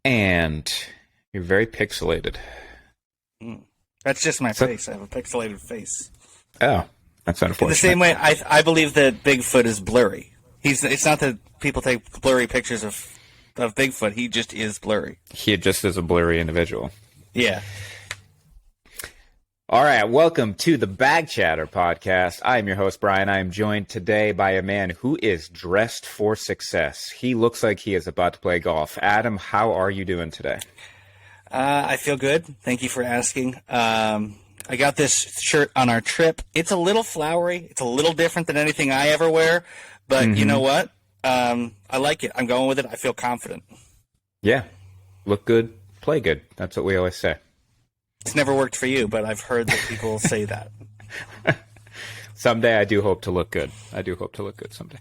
And you're very pixelated. That's just my face. I have a pixelated face. Oh, that's unfortunate. In the same way, I believe that Bigfoot is blurry. It's not that people take blurry pictures of Bigfoot. He just is blurry. He just is a blurry individual. Yeah. All right, welcome to the Bag Chatter podcast. I am your host, Brian. I am joined today by a man who is dressed for success. He looks like he is about to play golf. Adam, how are you doing today? I feel good. Thank you for asking. I got this shirt on our trip. It's a little flowery. It's a little different than anything I ever wear. But you know what? I like it. I'm going with it. I feel confident. Yeah. Look good, play good. That's what we always say. It's never worked for you, but I've heard that people say that. Someday I do hope to look good. I do hope to look good someday.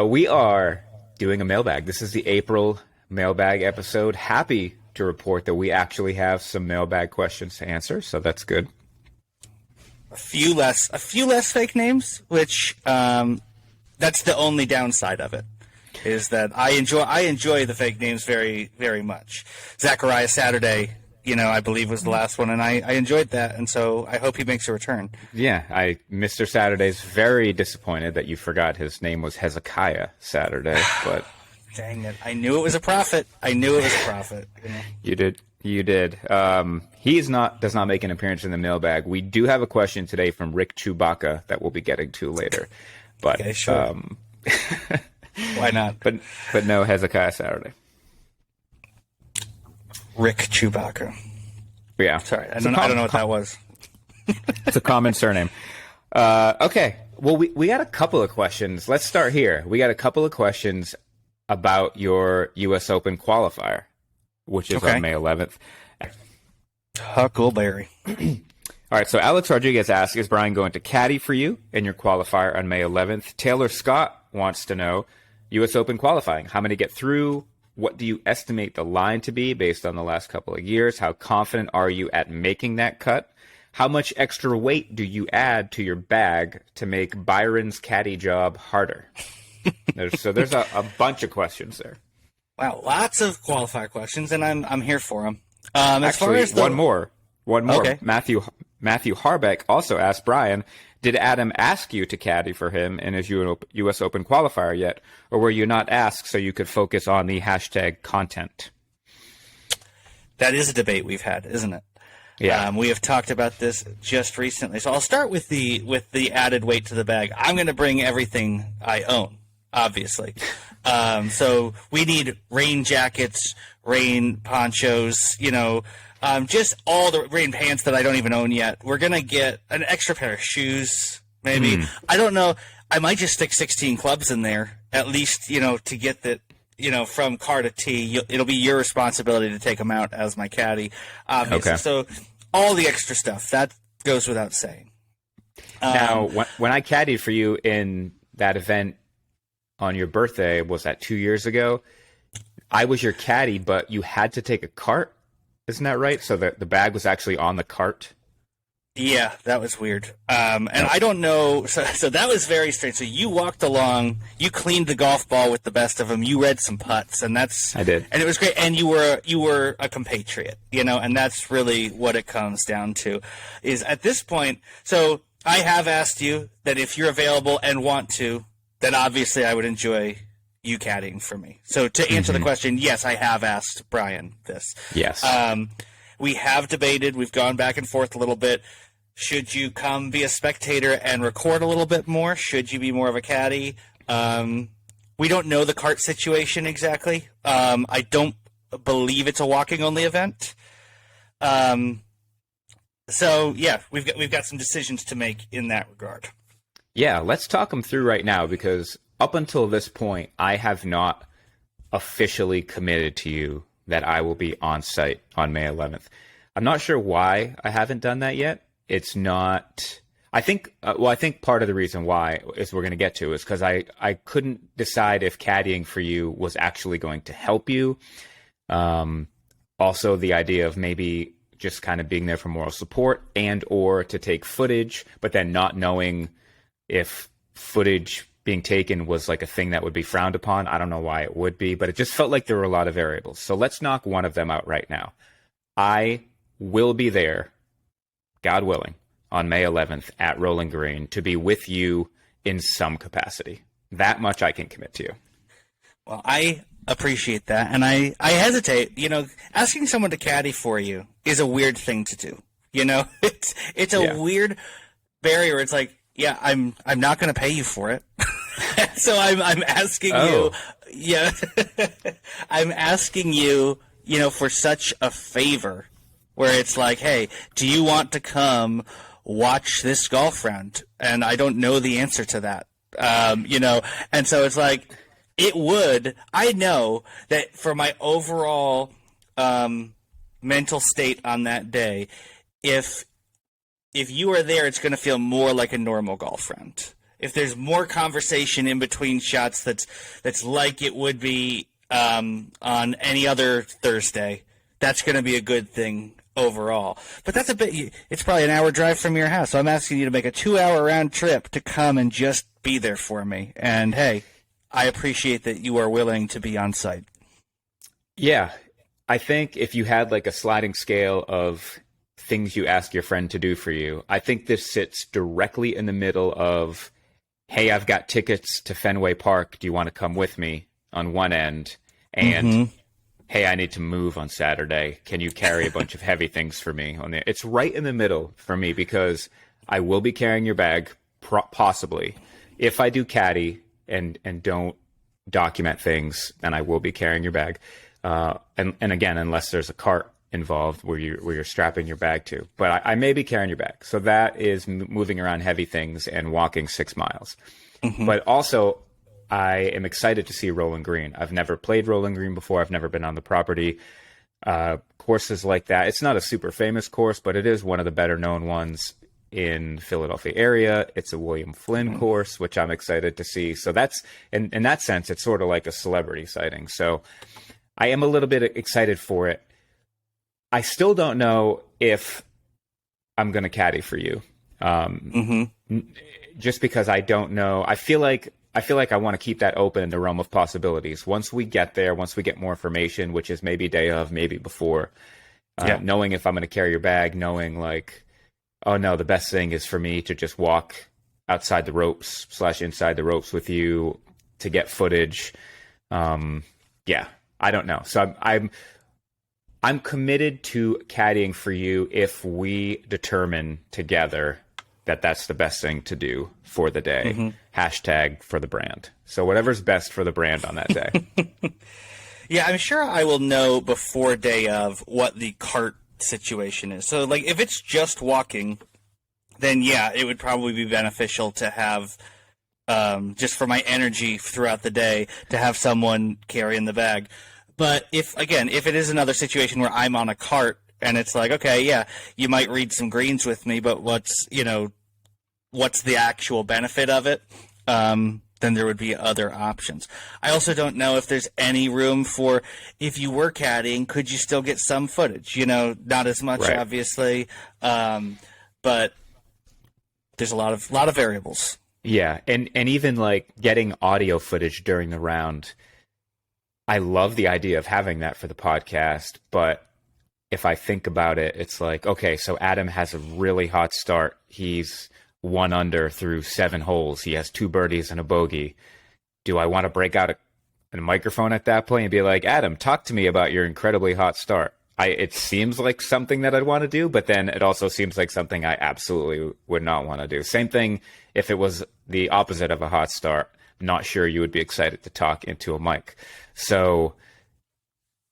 We are doing a mailbag. This is the April mailbag episode. Happy to report that we actually have some mailbag questions to answer, so that's good. A few less fake names, which that's the only downside of it. Is that I enjoy the fake names very, very much. Zachariah Saturday, I believe was the last one, and I enjoyed that, and so I hope he makes a return. Yeah, Mr. Saturday's very disappointed that you forgot his name was Hezekiah Saturday, but dang it! I knew it was a prophet. You did. He does not make an appearance in the mailbag. We do have a question today from Rick Chewbacca that we'll be getting to later, but okay, sure. Why not? But no Hezekiah Saturday. Rick Chewbacca. Yeah. Sorry, I don't know what that was. It's a common surname. Okay. Well, we got a couple of questions. Let's start here. We got a couple of questions about your U.S. Open qualifier, which is on May 11th. Huckleberry. All right. So Alex Rodriguez asks, is Brian going to caddy for you in your qualifier on May 11th? Taylor Scott wants to know, U.S. Open qualifying, how many get through? What do you estimate the line to be based on the last couple of years? How confident are you at making that cut? How much extra weight do you add to your bag to make Byron's caddy job harder? There's a bunch of questions there. Wow, lots of qualifier questions, and I'm here for them. Actually, one more. Okay. Matthew Harbeck also asked Brian, did Adam ask you to caddy for him in his U.S. Open qualifier yet, or were you not asked so you could focus on the hashtag content? That is a debate we've had, isn't it? Yeah. We have talked about this just recently. So I'll start with the added weight to the bag. I'm going to bring everything I own, obviously. So we need rain jackets, rain ponchos, just all the rain pants that I don't even own yet. We're going to get an extra pair of shoes, maybe. I don't know. I might just stick 16 clubs in there, at least, to get that, from car to tee. It'll be your responsibility to take them out as my caddy, obviously. Okay. So all the extra stuff, that goes without saying. Now, when I caddied for you in that event on your birthday, was that 2 years ago? I was your caddy, but you had to take a cart. Isn't that right? So the bag was actually on the cart? Yeah, that was weird. And I don't know. So that was very strange. So you walked along, you cleaned the golf ball with the best of them, you read some putts, and I did. And it was great. And you were a compatriot, and that's really what it comes down to, is at this point. So I have asked you that if you're available and want to, then obviously I would enjoy you caddying for me. So to answer the question, yes, I have asked Brian this. Yes. We have debated. We've gone back and forth a little bit. Should you come be a spectator and record a little bit more? Should you be more of a caddy? We don't know the cart situation exactly. I don't believe it's a walking-only event. So, yeah, we've got some decisions to make in that regard. Yeah, let's talk them through right now, because up until this point, I have not officially committed to you that I will be on site on May 11th. I'm not sure why I haven't done that yet. It's not. I think part of the reason why is we're going to get to is because I couldn't decide if caddying for you was actually going to help you. Also, the idea of maybe just kind of being there for moral support and or to take footage, but then not knowing if footage being taken was like a thing that would be frowned upon. I don't know why it would be, but it just felt like there were a lot of variables. So let's knock one of them out right now. I will be there, God willing, on May 11th at Rolling Green to be with you in some capacity. That much I can commit to you. Well, I appreciate that, and I hesitate. Asking someone to caddy for you is a weird thing to do. It's a weird barrier. It's like, yeah, I'm not going to pay you for it, so I'm asking you. Yeah, I'm asking you. For such a favor, where it's like, hey, do you want to come watch this golf round? And I don't know the answer to that. And so it's like, I know that for my overall mental state on that day, if you are there, it's going to feel more like a normal golf round. If there's more conversation in between shots, that's like it would be on any other Thursday, that's going to be a good thing overall. But that's it's probably an hour drive from your house. So I'm asking you to make a 2-hour round trip to come and just be there for me. And hey, I appreciate that you are willing to be on site. Yeah. I think if you had like a sliding scale of things you ask your friend to do for you, I think this sits directly in the middle of, hey, I've got tickets to Fenway Park. Do you want to come with me on one end? And hey, I need to move on Saturday. Can you carry a bunch of heavy things for me on there? It's right in the middle for me because I will be carrying your bag, possibly. If I do caddy and don't document things, then I will be carrying your bag. And again, unless there's a cart involved where you're strapping your bag to. But I may be carrying your bag. So that is moving around heavy things and walking 6 miles. But also, I am excited to see Rolling Green. I've never played Rolling Green before. I've never been on the property. Courses like that. It's not a super famous course, but it is one of the better known ones in Philadelphia area. It's a William Flynn course, which I'm excited to see. So that's, in that sense, it's sort of like a celebrity sighting. So I am a little bit excited for it. I still don't know if I'm going to caddy for you. Just because I don't know. I feel like I want to keep that open in the realm of possibilities. Once we get there, once we get more information, which is maybe day of, maybe before, knowing if I'm going to carry your bag, knowing like, oh no, the best thing is for me to just walk outside the ropes / inside the ropes with you to get footage. I don't know. So I'm committed to caddying for you if we determine together that that's the best thing to do for the day. Hashtag for the brand. So whatever's best for the brand on that day. Yeah, I'm sure I will know before day of what the cart situation is. So like if it's just walking, then yeah, it would probably be beneficial to have just for my energy throughout the day to have someone carrying the bag. But if it is another situation where I'm on a cart and it's like, okay, yeah, you might read some greens with me, but what's the actual benefit of it? Then there would be other options. I also don't know if there's any room for, if you were caddying, could you still get some footage? Not as much, right, obviously, but there's a lot of variables. Yeah, and even like getting audio footage during the round. I love the idea of having that for the podcast, but if I think about it, it's like, okay, so Adam has a really hot start. He's 1 under through 7 holes. He has 2 birdies and a bogey. Do I want to break out a microphone at that point and be like, Adam, talk to me about your incredibly hot start? It seems like something that I'd want to do, but then it also seems like something I absolutely would not want to do. Same thing if it was the opposite of a hot start. Not sure you would be excited to talk into a mic. So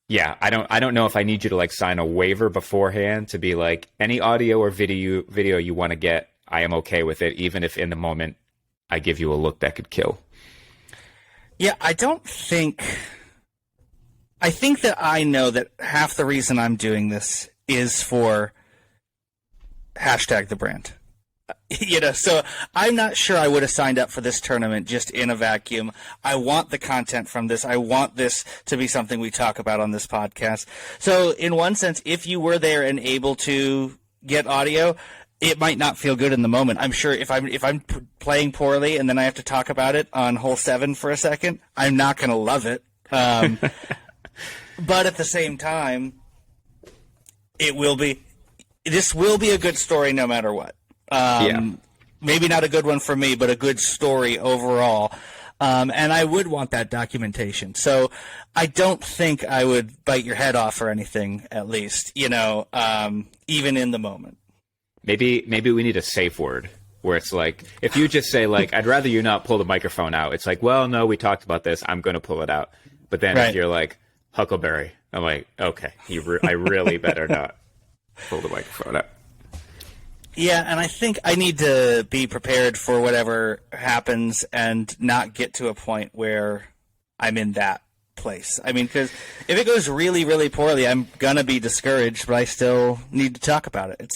yeah, I don't know if I need you to like sign a waiver beforehand to be like, any audio or video you want to get, I am okay with it, even if in the moment I give you a look that could kill. Yeah, I think that I know that half the reason I'm doing this is for hashtag the brand. So I'm not sure I would have signed up for this tournament just in a vacuum. I want the content from this. I want this to be something we talk about on this podcast. So in one sense, if you were there and able to get audio, it might not feel good in the moment. I'm sure if I'm playing poorly and then I have to talk about it on hole 7 for a second, I'm not going to love it. But at the same time, this will be a good story no matter what. Maybe not a good one for me, but a good story overall. And I would want that documentation. So I don't think I would bite your head off or anything, at least, even in the moment. Maybe we need a safe word where it's like, if you just say like, I'd rather you not pull the microphone out. It's like, well, no, we talked about this. I'm going to pull it out. But then if you're like, Huckleberry, I'm like, okay, I really better not pull the microphone out. Yeah, and I think I need to be prepared for whatever happens and not get to a point where I'm in that place. I mean, because if it goes really, really poorly, I'm going to be discouraged, but I still need to talk about it.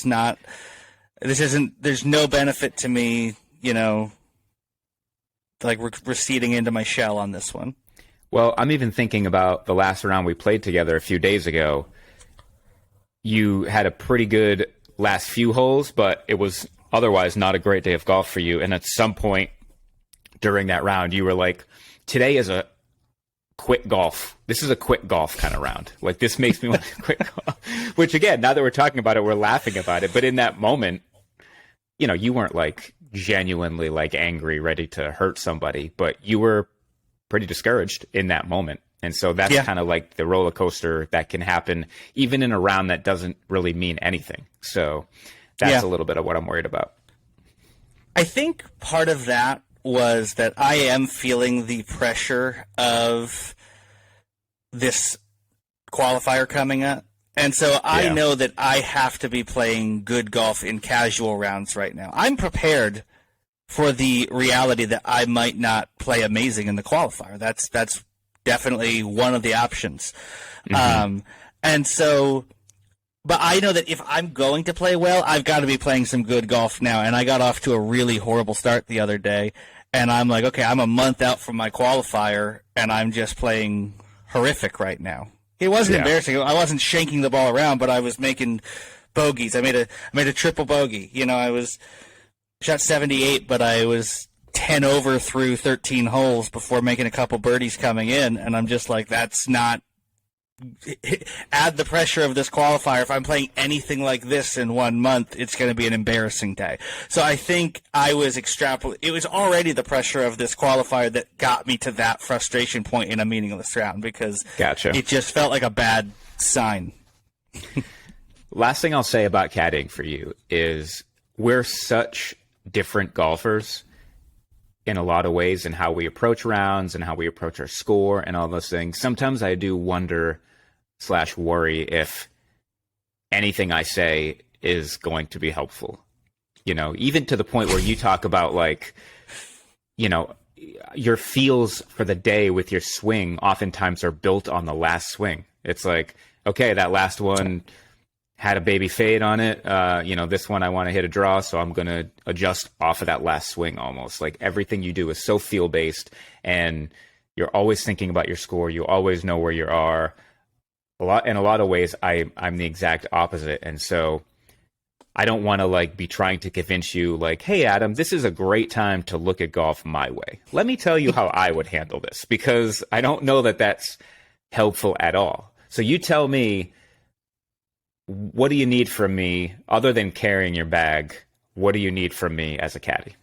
There's no benefit to me, like receding into my shell on this one. Well, I'm even thinking about the last round we played together a few days ago. You had a pretty good last few holes, but it was otherwise not a great day of golf for you. And at some point during that round, you were like, today is a quit golf. This is a quit golf kind of round. Like, this makes me want to quit golf. Which, again, now that we're talking about it, we're laughing about it. But in that moment, you weren't like genuinely like angry, ready to hurt somebody, but you were pretty discouraged in that moment. And so that's kind of like the roller coaster that can happen even in a round that doesn't really mean anything. So that's a little bit of what I'm worried about. I think part of that was that I am feeling the pressure of this qualifier coming up. And so I know that I have to be playing good golf in casual rounds right now. I'm prepared for the reality that I might not play amazing in the qualifier. That's definitely one of the options. Mm-hmm. And so, but I know that if I'm going to play well, I've got to be playing some good golf now. And I got off to a really horrible start the other day. And I'm like, okay, I'm a month out from my qualifier, and I'm just playing horrific right now. It wasn't embarrassing. I wasn't shanking the ball around, but I was making bogeys. I made a triple bogey. I was shot 78, but I was 10 over through 13 holes before making a couple birdies coming in, and I'm just like, that's not add the pressure of this qualifier. If I'm playing anything like this in 1 month, it's going to be an embarrassing day. So I think I was it was already the pressure of this qualifier that got me to that frustration point in a meaningless round, because it just felt like a bad sign. Last thing I'll say about caddying for you is we're such different golfers in a lot of ways in how we approach rounds and how we approach our score and all those things. Sometimes I do wonder/worry if anything I say is going to be helpful. Even to the point where you talk about like, your feels for the day with your swing oftentimes are built on the last swing. It's like, okay, that last one had a baby fade on it. This one I want to hit a draw, so I'm going to adjust off of that last swing almost. Like, everything you do is so feel-based, and you're always thinking about your score. You always know where you are. In a lot of ways, I'm the exact opposite. And so I don't want to like be trying to convince you like, hey, Adam, this is a great time to look at golf my way. Let me tell you how I would handle this, because I don't know that that's helpful at all. So you tell me, what do you need from me other than carrying your bag? What do you need from me as a caddy?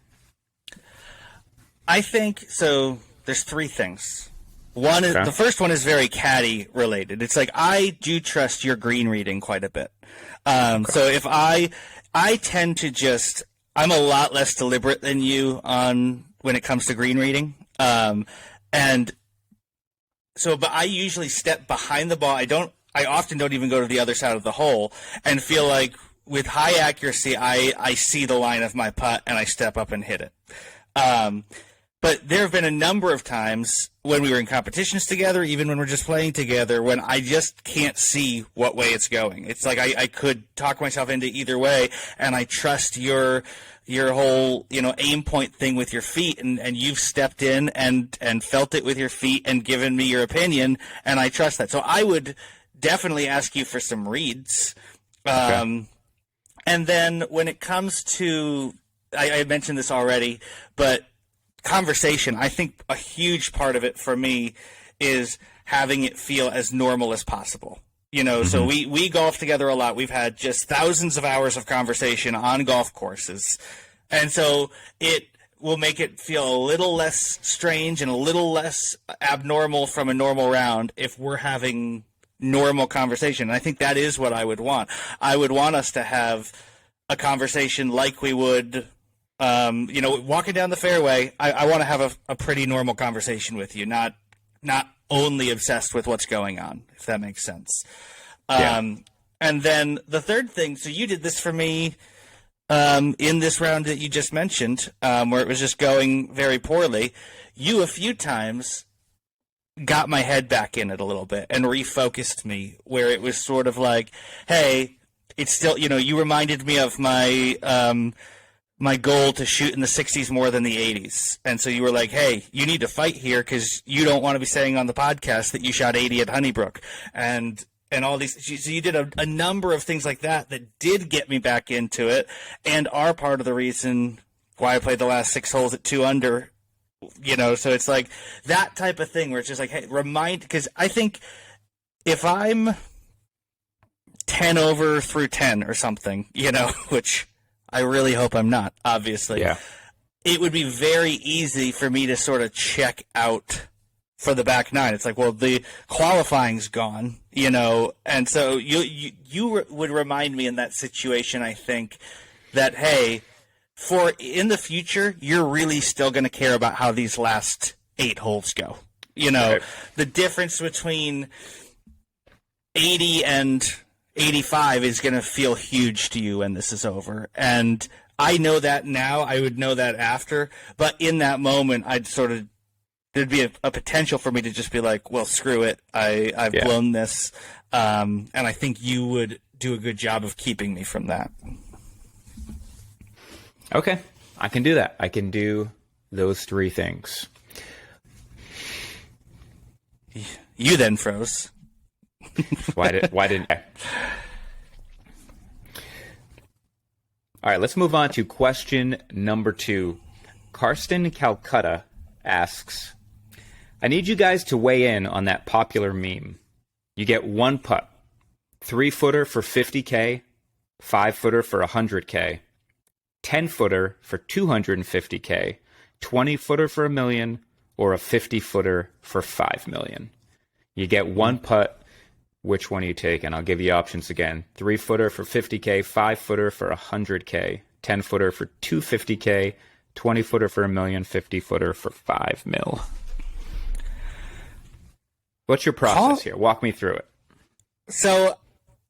I think so. There's 3 things. One is, the first one is very caddy related. It's like, I do trust your green reading quite a bit. So if I tend to I'm a lot less deliberate than you when it comes to green reading. But I usually step behind the ball. I often don't even go to the other side of the hole, and feel like with high accuracy, I see the line of my putt and I step up and hit it. But there have been a number of times when we were in competitions together, even when we're just playing together, when I just can't see what way it's going. It's like I could talk myself into either way, and I trust your whole aim point thing with your feet, and you've stepped in and felt it with your feet and given me your opinion, and I trust that. So I would definitely ask you for some reads. And then when it comes to, I mentioned this already, but conversation, I think a huge part of it for me is having it feel as normal as possible. So we golf together a lot. We've had just thousands of hours of conversation on golf courses. And so it will make it feel a little less strange and a little less abnormal from a normal round if we're having normal conversation. And I think that is what I would want. I would want us to have a conversation like we would, walking down the fairway. I want to have a pretty normal conversation with you, not only obsessed with what's going on, if that makes sense. And then the third thing, so you did this for me in this round that you just mentioned, where it was just going very poorly. You a few times got my head back in it a little bit and refocused me, where it was sort of like, hey, it's still, you reminded me of my goal to shoot in the 60s more than the 80s. And so you were like, hey, you need to fight here because you don't want to be saying on the podcast that you shot 80 at Honeybrook. And all these, so you did a number of things like that did get me back into it and are part of the reason why I played the last 6 holes at 2 under, so it's like that type of thing where it's just like, hey, because I think if I'm 10 over through 10 or something, which I really hope I'm not, obviously. Yeah. It would be very easy for me to sort of check out for the back 9. It's like, well, the qualifying's gone, and so you would remind me in that situation, I think, that, hey, for in the future, you're really still going to care about how these last 8 holes go. Right. The difference between 80 and 85 is going to feel huge to you when this is over. And I know that now. I would know that after. But in that moment, there'd be a potential for me to just be like, well, screw it. I've blown this. And I think you would do a good job of keeping me from that. Okay. I can do that. I can do those 3 things. You then froze. Why didn't I? All right, let's move on to question number 2. Karsten Calcutta asks, I need you guys to weigh in on that popular meme. You get 1 putt, 3-footer for 50K, 5-footer for 100K, 10-footer for 250K, 20-footer for $1 million, or a 50-footer for $5 million. You get 1 putt. Which one are you taking? I'll give you options again. 3-footer for 50K, 5-footer for 100K, 10-footer for 250K, 20-footer for $1 million, 50-footer for $5 million. What's your process here? Walk me through it. So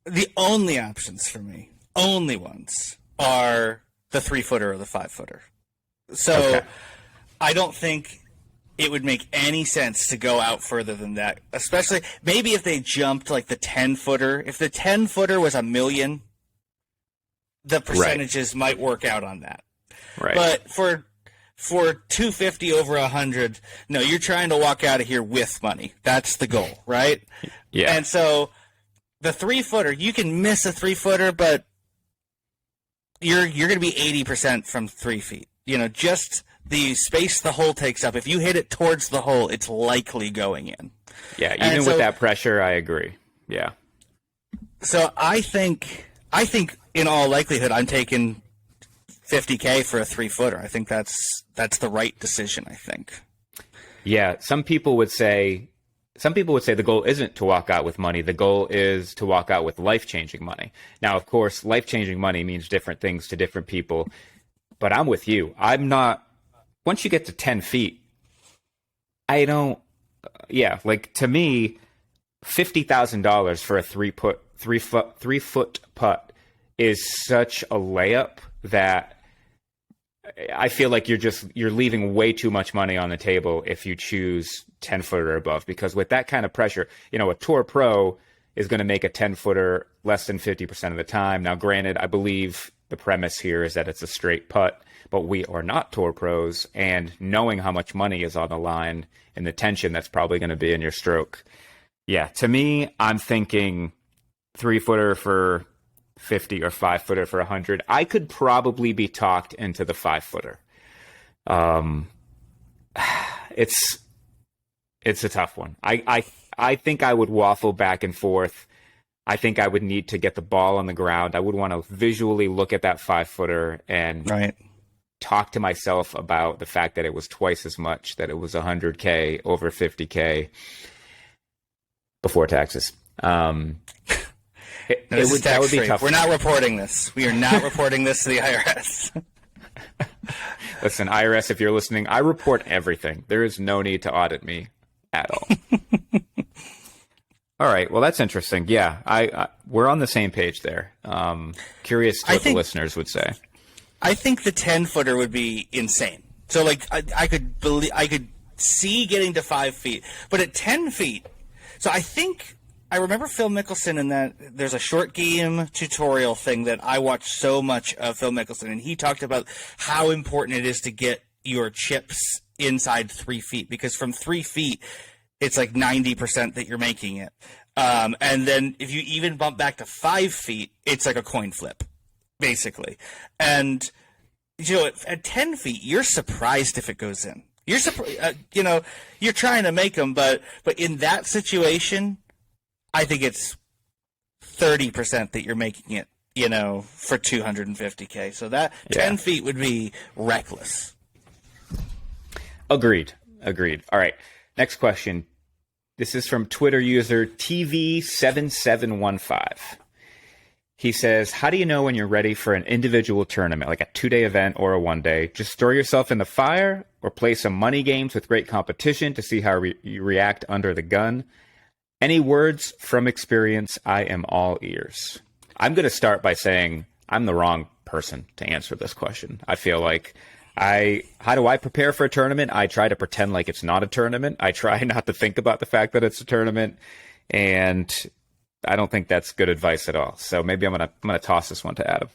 the only options for me, only ones, are the 3-footer or the 5-footer. So okay. I don't think it would make any sense to go out further than that, especially maybe if they jumped like the 10-footer. If the 10-footer was $1 million, the percentages might work out on that. Right. But for 250 over 100, no, you're trying to walk out of here with money. That's the goal, right? Yeah. And so the 3-footer, you can miss a 3-footer, but you're going to be 80% from 3 feet. Just the space the hole takes up. If you hit it towards the hole, it's likely going in. Yeah, even with that pressure, I agree. Yeah. So I think in all likelihood, I'm taking 50K for a 3-footer. I think that's the right decision, I think. Yeah, some people would say the goal isn't to walk out with money. The goal is to walk out with life-changing money. Now, of course, life-changing money means different things to different people, but I'm with you. I'm not. Once you get to 10 feet, I don't. Yeah, like to me, $50,000 for a 3-foot putt is such a layup that I feel like you're leaving way too much money on the table if you choose 10-footer or above, because with that kind of pressure, a tour pro is going to make a 10-footer less than 50% of the time. Now, granted, I believe the premise here is that it's a straight putt, but we are not tour pros, and knowing how much money is on the line and the tension that's probably going to be in your stroke. Yeah, to me, I'm thinking 3-footer for 50 or 5-footer for 100. I could probably be talked into the 5-footer. It's a tough one. I think I would waffle back and forth. I think I would need to get the ball on the ground. I would want to visually look at that 5-footer and talk to myself about the fact that it was twice as much, that it was 100K over 50K before taxes. That would be tough. We're not reporting this. We are not reporting this to the IRS. Listen, IRS, if you're listening, I report everything. There is no need to audit me at all. All right. Well, that's interesting. Yeah, we're on the same page there. Curious what the listeners would say. I think the 10-footer would be insane. So, like, I could see getting to 5 feet, but at 10 feet. So I remember Phil Mickelson in that there's a short game tutorial thing that I watched so much of Phil Mickelson, and he talked about how important it is to get your chips inside 3 feet, because from 3 feet, it's like 90% that you're making it. And then if you even bump back to 5 feet, it's like a coin flip, basically. And, at 10 feet, you're surprised if it goes in. You're you're trying to make them, but in that situation, I think it's 30% that you're making it, for 250K. So that 10 feet would be reckless. Agreed. All right. Next question. This is from Twitter user TV7715. He says, how do you know when you're ready for an individual tournament, like a 2-day event or a 1-day? Just throw yourself in the fire or play some money games with great competition to see how you react under the gun? Any words from experience? I am all ears. I'm going to start by saying I'm the wrong person to answer this question. I feel like how do I prepare for a tournament? I try to pretend like it's not a tournament. I try not to think about the fact that it's a tournament, and I don't think that's good advice at all. So maybe I'm gonna toss this one to Adam.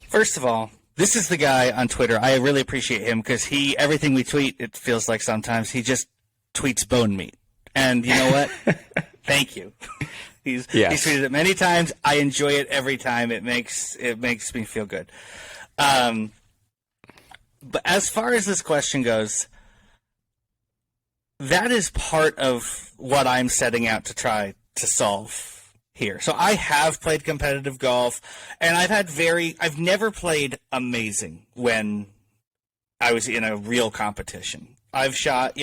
First of all, this is the guy on Twitter. I really appreciate him because everything we tweet, it feels like sometimes he just tweets bone meat. And you know what? Thank you. He's tweeted it many times. I enjoy it every time. It makes me feel good. But as far as this question goes, that is part of what I'm setting out to try to solve here. So I have played competitive golf, and I've never played amazing when I was in a real competition. I've shot,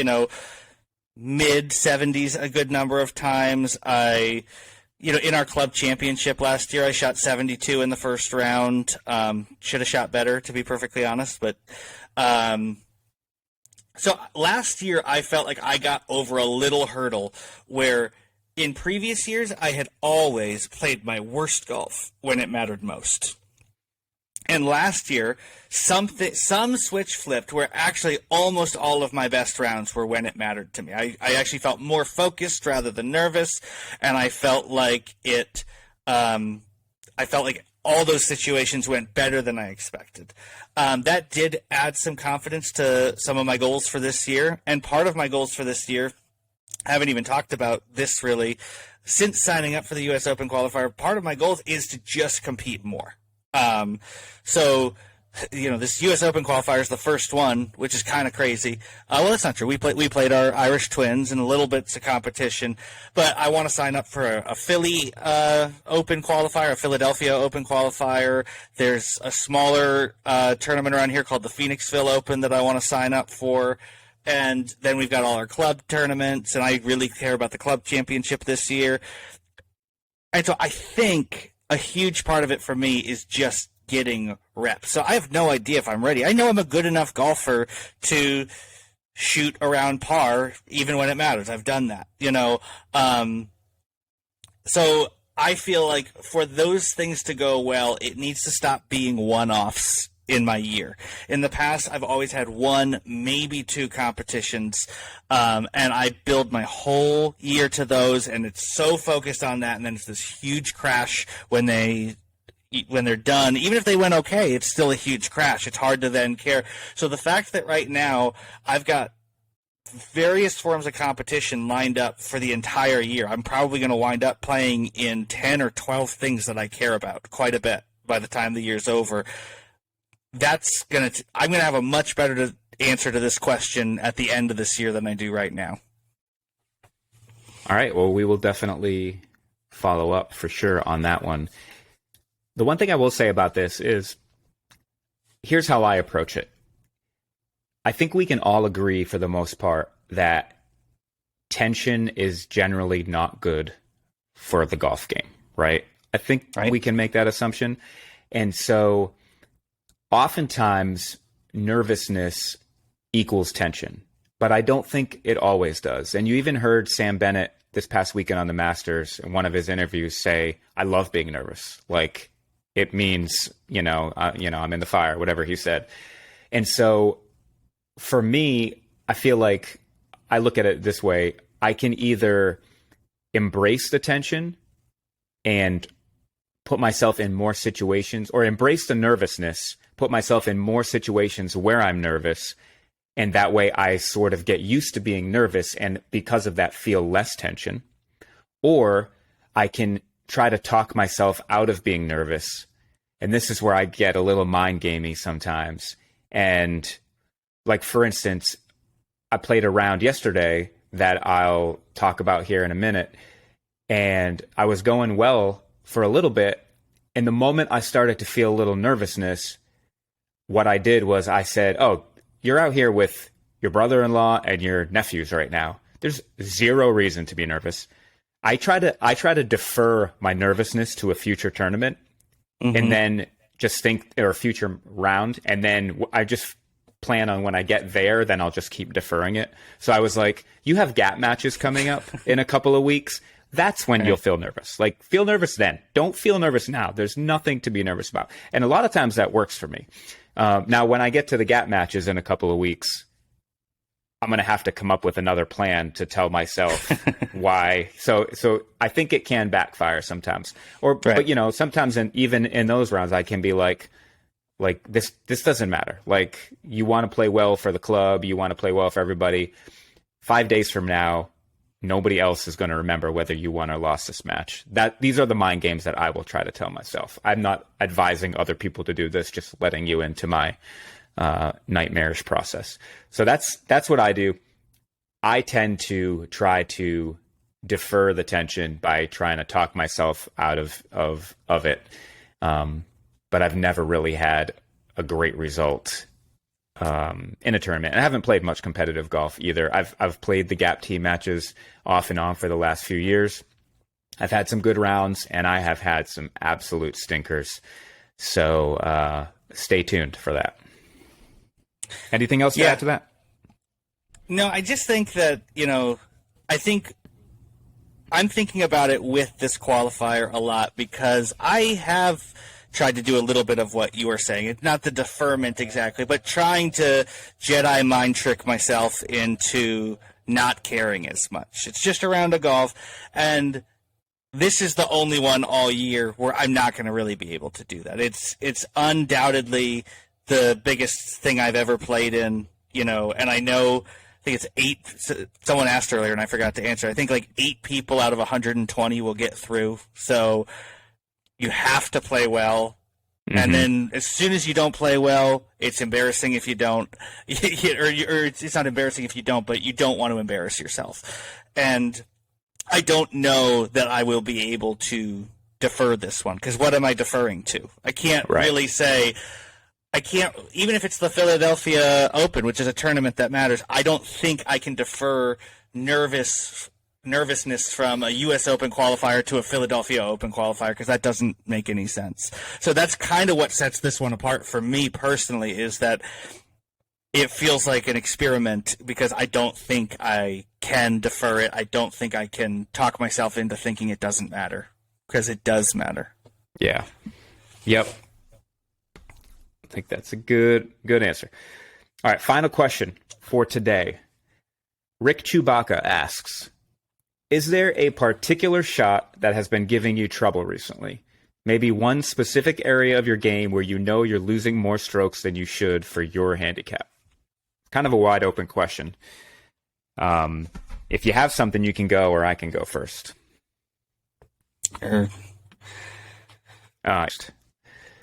mid 70s a good number of times. In our club championship last year, I shot 72 in the first round. Should have shot better, to be perfectly honest. But so last year, I felt like I got over a little hurdle where in previous years, I had always played my worst golf when it mattered most. And last year, some switch flipped where actually almost all of my best rounds were when it mattered to me. I actually felt more focused rather than nervous, and I felt like all those situations went better than I expected. That did add some confidence to some of my goals for this year, and part of my goals for this year, I haven't even talked about this really, since signing up for the U.S. Open qualifier, part of my goals is to just compete more. This U.S. Open qualifier is the first one, which is kind of crazy. Well, that's not true. We played our Irish twins and a little bits of competition, but I want to sign up for a Philly Open qualifier, a Philadelphia Open qualifier. There's a smaller tournament around here called the Phoenixville Open that I want to sign up for. And then we've got all our club tournaments, and I really care about the club championship this year. And so I think a huge part of it for me is just getting reps. So I have no idea if I'm ready. I know I'm a good enough golfer to shoot around par even when it matters. I've done that, So I feel like for those things to go well, it needs to stop being one-offs in my year. In the past, I've always had one, maybe two competitions, and I build my whole year to those, and it's so focused on that, and then it's this huge crash when they're done. Even if they went okay, it's still a huge crash. It's hard to then care. So the fact that right now I've got various forms of competition lined up for the entire year. I'm probably going to wind up playing in 10 or 12 things that I care about quite a bit by the time the year's over. I'm going to have a much better answer to this question at the end of this year than I do right now. All right. Well, we will definitely follow up for sure on that one. The one thing I will say about this is, here's how I approach it. I think we can all agree for the most part that tension is generally not good for the golf game, right? I think we can make that assumption. And so oftentimes nervousness equals tension, but I don't think it always does. And you even heard Sam Bennett this past weekend on the Masters in one of his interviews say, I love being nervous. Like, it means, I'm in the fire, whatever he said. And so for me, I feel like I look at it this way. I can either embrace the tension and put myself in more situations, or embrace the nervousness, put myself in more situations where I'm nervous. And that way I sort of get used to being nervous, and because of that feel less tension. Or I can try to talk myself out of being nervous. And this is where I get a little mind gamey sometimes. And like, for instance, I played a round yesterday that I'll talk about here in a minute. And I was going well for a little bit. And the moment I started to feel a little nervousness, what I did was I said, oh, you're out here with your brother-in-law and your nephews right now. There's zero reason to be nervous. I try to defer my nervousness to a future tournament, and then just think, or a future round. And then I just plan on when I get there, then I'll just keep deferring it. So I was like, you have gap matches coming up in a couple of weeks. That's when you'll feel nervous. Like, feel nervous then. Don't feel nervous now. There's nothing to be nervous about. And a lot of times that works for me. Now, when I get to the gap matches in a couple of weeks, I'm going to have to come up with another plan to tell myself why. So I think it can backfire sometimes. But sometimes even in those rounds, I can be like this doesn't matter. Like, you want to play well for the club. You want to play well for everybody. 5 days from now, nobody else is going to remember whether you won or lost this match. These are the mind games that I will try to tell myself. I'm not advising other people to do this, just letting you into my nightmarish process. So that's what I do. I tend to try to defer the tension by trying to talk myself out of it. But I've never really had a great result in a tournament. And I haven't played much competitive golf either. I've played the gap team matches off and on for the last few years. I've had some good rounds, and I have had some absolute stinkers. So stay tuned for that. Anything else to add to that? No, I just think that, I'm thinking about it with this qualifier a lot, because I have tried to do a little bit of what you were saying. It's not the deferment exactly, but trying to Jedi mind trick myself into not caring as much. It's just a round of golf, and this is the only one all year where I'm not going to really be able to do that. It's undoubtedly the biggest thing I've ever played in, and I know, I think it's 8. Someone asked earlier, and I forgot to answer. I think like 8 people out of 120 will get through. So you have to play well. Mm-hmm. And then as soon as you don't play well, it's embarrassing if you don't. or it's not embarrassing if you don't, but you don't want to embarrass yourself. And I don't know that I will be able to defer this one, because what am I deferring to? I can't really say. I can't, even if it's the Philadelphia Open, which is a tournament that matters, I don't think I can defer nervousness from a U.S. Open qualifier to a Philadelphia Open qualifier, because that doesn't make any sense. So that's kind of what sets this one apart for me personally, is that it feels like an experiment, because I don't think I can defer it. I don't think I can talk myself into thinking it doesn't matter, because it does matter. Yeah. Yep. I think that's a good answer. All right, final question for today. Rick Chewbacca asks, is there a particular shot that has been giving you trouble recently? Maybe one specific area of your game where you know you're losing more strokes than you should for your handicap? Kind of a wide open question. If you have something, you can go, or I can go first. Or Uh,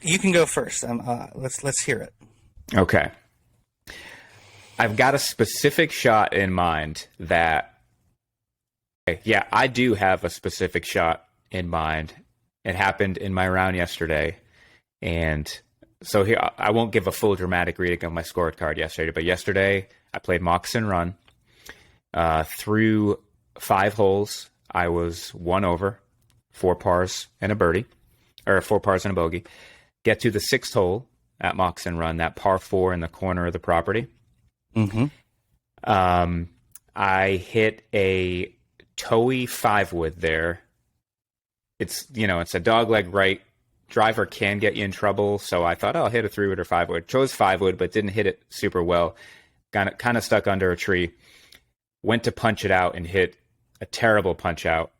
you can go first. Let's hear it. okay. I've got a specific shot in mind that, yeah, I do have a specific shot in mind. It happened in my round yesterday. And so here, I won't give a full dramatic reading of my scorecard yesterday, but yesterday I played Moccasin Run. Through 5 holes, I was 1 over, 4 pars and a birdie, or 4 pars and a bogey. Get to the 6th hole at Moccasin Run, that par 4 in the corner of the property. Mm-hmm. I hit a toey 5-wood there. It's a dogleg right. Driver can get you in trouble, so I thought, I'll hit a 3-wood or 5-wood. Chose 5-wood, but didn't hit it super well. Kind of stuck under a tree. Went to punch it out and hit a terrible punch out.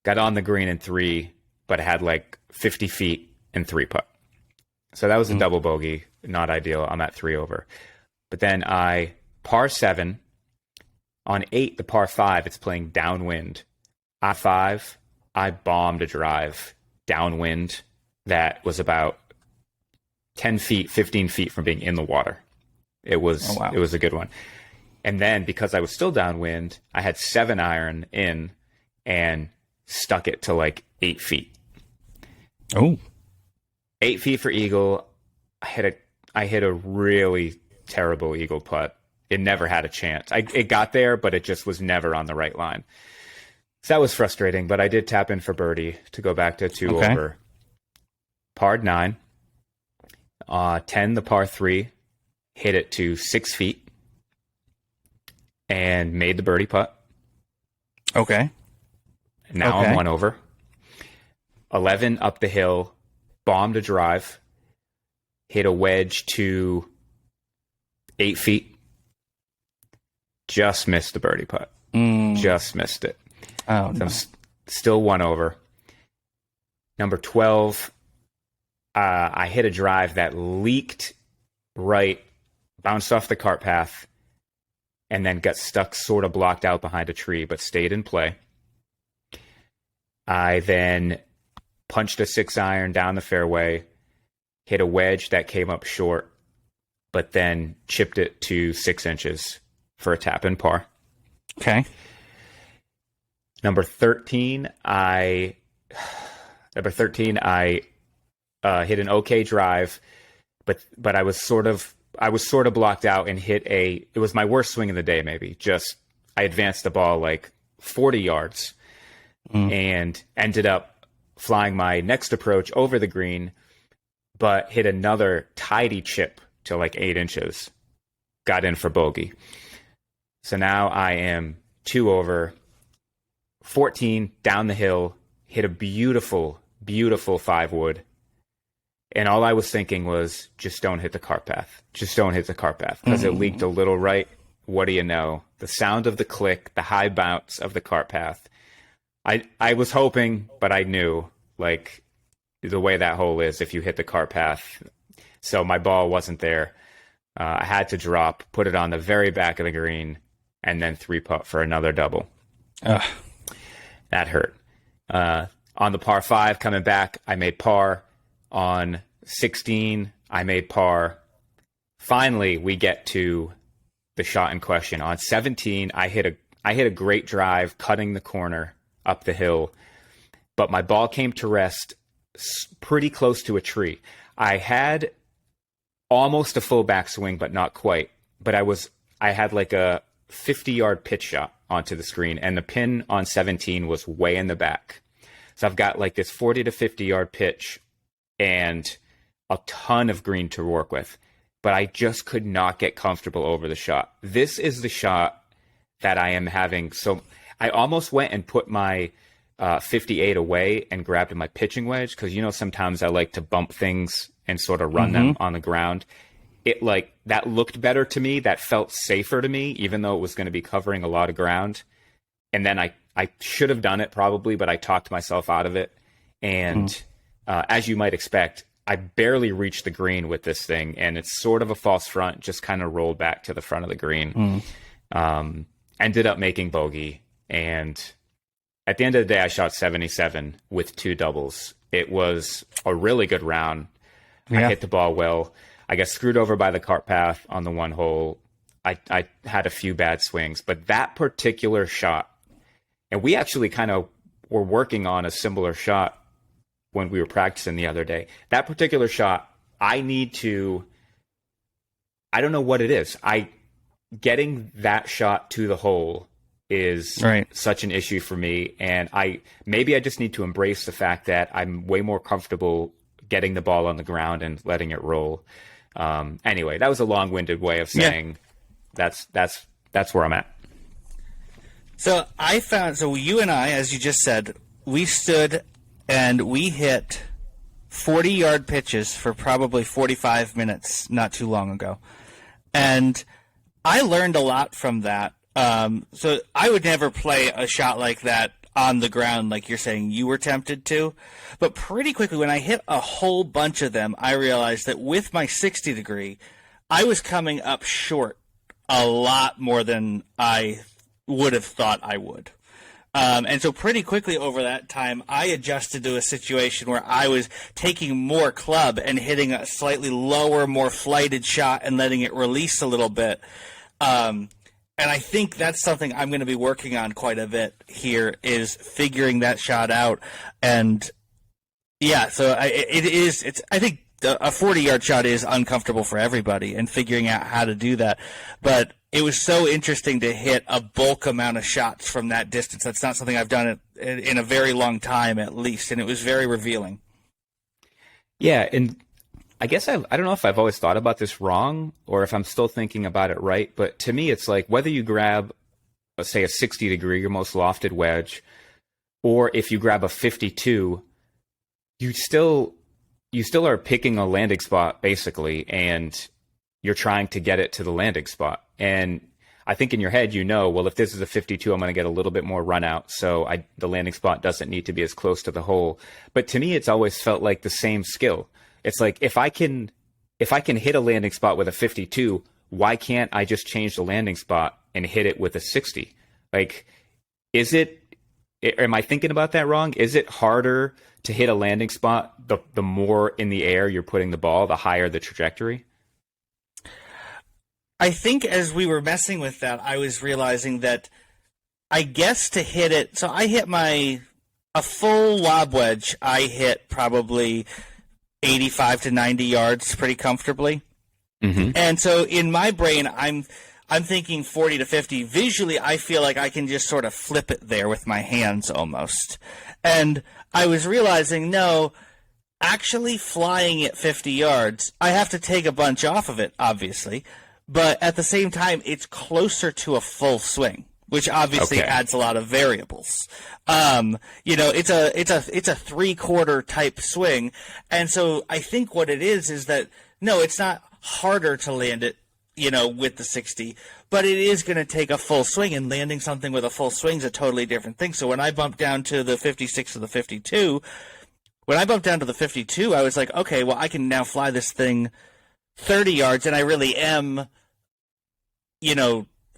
Got on the green in 3, but had like 50 feet and 3 putt. So that was a double bogey. Not ideal. I'm at 3 over. But then I par 7. On 8, the par 5, it's playing downwind. I-5, I bombed a drive downwind that was about 10 feet, 15 feet from being in the water. It was It was a good one. And then because I was still downwind, I had 7-iron in and stuck it to like 8 feet. Oh. 8 feet for eagle. I hit a really terrible eagle putt. It never had a chance. It got there, but it just was never on the right line. So that was frustrating, but I did tap in for birdie to go back to 2 over. Par 9. 10, the par 3. Hit it to 6 feet. And made the birdie putt. Okay. Now I'm 1 over. 11, up the hill. Bombed a drive. Hit a wedge to 8 feet. Just missed the birdie putt. Just missed it. Oh, so no. I'm still 1 over. Number 12, I hit a drive that leaked right, bounced off the cart path, and then got stuck sort of blocked out behind a tree, but stayed in play. I then punched a 6-iron down the fairway, hit a wedge that came up short, but then chipped it to 6 inches for a tap in par. Okay. Number 13, I hit an okay drive, but I was sort of blocked out and it was my worst swing of the day, maybe. Just I advanced the ball like 40 yards and ended up flying my next approach over the green, but hit another tidy chip to like 8 inches. Got in for bogey. So now I am 2 over, 14 down the hill, hit a beautiful, beautiful 5-wood. And all I was thinking was, just don't hit the cart path. Just don't hit the cart path. Because it leaked a little right. What do you know? The sound of the click, the high bounce of the cart path. I was hoping, but I knew, like, the way that hole is, if you hit the cart path. So my ball wasn't there. I had to drop, put it on the very back of the green, and then 3-putt for another double. That hurt. On the par 5, coming back, I made par. On 16, I made par. Finally, we get to the shot in question. On 17, I hit a great drive, cutting the corner up the hill, but my ball came to rest pretty close to a tree. I had almost a full backswing, but not quite. But I had like a 50-yard pitch shot onto the screen, and the pin on 17 was way in the back. So I've got like this 40 to 50-yard pitch and a ton of green to work with, but I just could not get comfortable over the shot. This is the shot that I am having. So I almost went and put my 58 away and grabbed my pitching wedge, because sometimes I like to bump things and sort of run them on the ground. It that looked better to me. That felt safer to me, even though it was going to be covering a lot of ground. And then I should have done it probably, but I talked myself out of it. And as you might expect, I barely reached the green with this thing, and it's sort of a false front, just kind of rolled back to the front of the green. ended up making bogey. And at the end of the day, I shot 77 with 2 doubles. It was a really good round. Yeah. I hit the ball well. I got screwed over by the cart path on the one hole. I had a few bad swings, but that particular shot, and we actually kind of were working on a similar shot when we were practicing the other day. That particular shot, I don't know what it is. Getting that shot to the hole is such an issue for me. And maybe I just need to embrace the fact that I'm way more comfortable getting the ball on the ground and letting it roll. Anyway, that was a long-winded way of saying that's where I'm at. So you and I, as you just said, we stood and we hit 40-yard pitches for probably 45 minutes not too long ago. And I learned a lot from that. So I would never play a shot like that on the ground like you're saying you were tempted to. But pretty quickly, when I hit a whole bunch of them, I realized that with my 60 degree, I was coming up short a lot more than I would have thought I would. And so pretty quickly over that time, I adjusted to a situation where I was taking more club and hitting a slightly lower, more flighted shot and letting it release a little bit. And I think that's something I'm going to be working on quite a bit here, is figuring that shot out. And yeah, so I think a 40-yard shot is uncomfortable for everybody, and figuring out how to do that. But it was so interesting to hit a bulk amount of shots from that distance. That's not something I've done in a very long time, at least, and it was very revealing. Yeah, and I guess I don't know if I've always thought about this wrong or if I'm still thinking about it right, but to me it's like whether you grab, let's say, a 60 degree, your most lofted wedge, or if you grab a 52, you still are picking a landing spot basically, and you're trying to get it to the landing spot. And I think in your head, well, if this is a 52, I'm going to get a little bit more run out, so the landing spot doesn't need to be as close to the hole. But to me, it's always felt like the same skill. It's like if I can hit a landing spot with a 52, why can't I just change the landing spot and hit it with a 60? Like, am I thinking about that wrong? Is it harder to hit a landing spot the more in the air you're putting the ball, the higher the trajectory? I think as we were messing with that, I was realizing that I guess to hit it, so I hit a full lob wedge, I hit probably 85 to 90 yards pretty comfortably. Mm-hmm. And so in my brain, I'm thinking 40 to 50. Visually, I feel like I can just sort of flip it there with my hands almost. And I was realizing, no, actually flying at 50 yards, I have to take a bunch off of it, obviously. But at the same time, it's closer to a full swing, which obviously adds a lot of variables. It's a 3/4 type swing. And so I think what it is that, no, it's not harder to land it, with the 60, but it is going to take a full swing, and landing something with a full swing is a totally different thing. So when I bumped down to the 56 or the 52, I was like, okay, well, I can now fly this thing 30 yards, and I really am,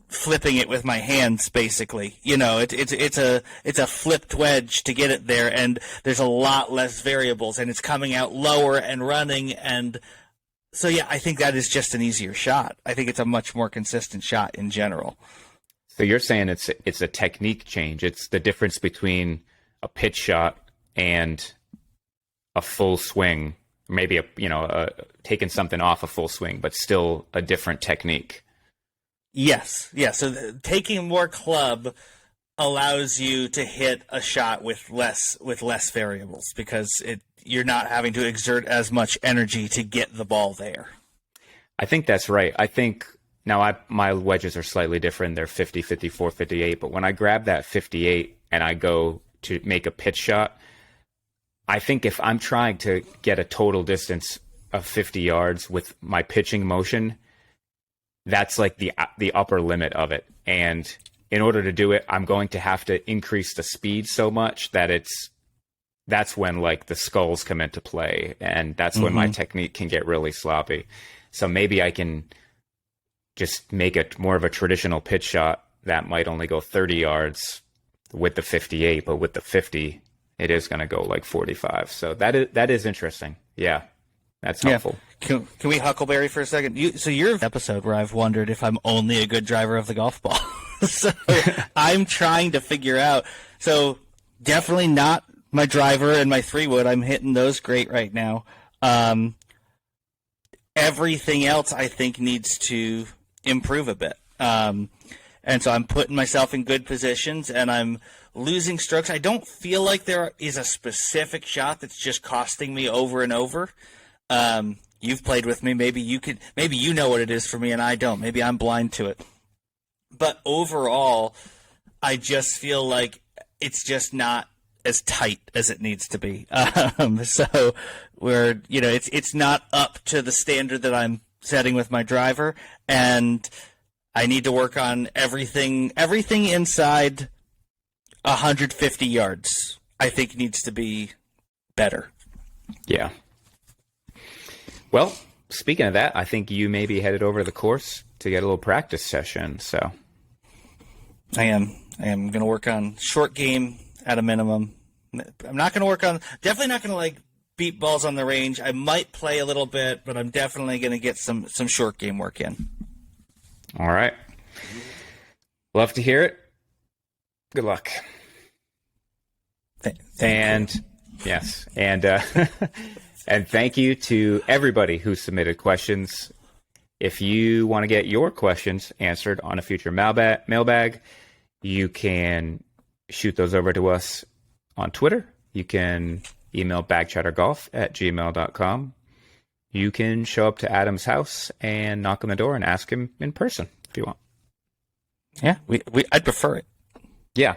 flipping it with my hands, basically. It's a flipped wedge to get it there, and there's a lot less variables, and it's coming out lower and running, and so yeah, I think that is just an easier shot. I think it's a much more consistent shot in general. So you're saying it's a technique change. It's the difference between a pitch shot and a full swing, maybe taking something off a full swing, but still a different technique. Yes. Yeah. So taking more club allows you to hit a shot with less variables, because you're not having to exert as much energy to get the ball there. I think that's right. I think now my wedges are slightly different. They're 50, 54, 58. But when I grab that 58 and I go to make a pitch shot, I think if I'm trying to get a total distance of 50 yards with my pitching motion, that's like the upper limit of it. And in order to do it, I'm going to have to increase the speed so much that that's when like the skulls come into play, and that's when my technique can get really sloppy. So maybe I can just make it more of a traditional pitch shot that might only go 30 yards with the 58, but with the 50, it is going to go like 45. So that is interesting. Yeah, that's helpful. Yeah. Can we huckleberry for a second? So you're an episode where I've wondered if I'm only a good driver of the golf ball. So I'm trying to figure out. So definitely not my driver and my 3-wood. I'm hitting those great right now. Everything else I think needs to improve a bit. And so I'm putting myself in good positions, and I'm losing strokes. I don't feel like there is a specific shot that's just costing me over and over. You've played with me. Maybe you know what it is for me, and I don't. Maybe I'm blind to it. But overall, I just feel like it's just not as tight as it needs to be. So it's not up to the standard that I'm setting with my driver, and I need to work on everything inside 150 yards. I think needs to be better. Yeah. Well, speaking of that, I think you may be headed over to the course to get a little practice session. So I am going to work on short game at a minimum. I'm not going to definitely not going to like beat balls on the range. I might play a little bit, but I'm definitely going to get some short game work in. All right. Love to hear it. Good luck. Thank you. Yes. And and thank you to everybody who submitted questions. If you want to get your questions answered on a future mailbag, you can shoot those over to us on Twitter. You can email bagchattergolf@gmail.com. You can show up to Adam's house and knock on the door and ask him in person if you want. Yeah, I'd prefer it. Yeah.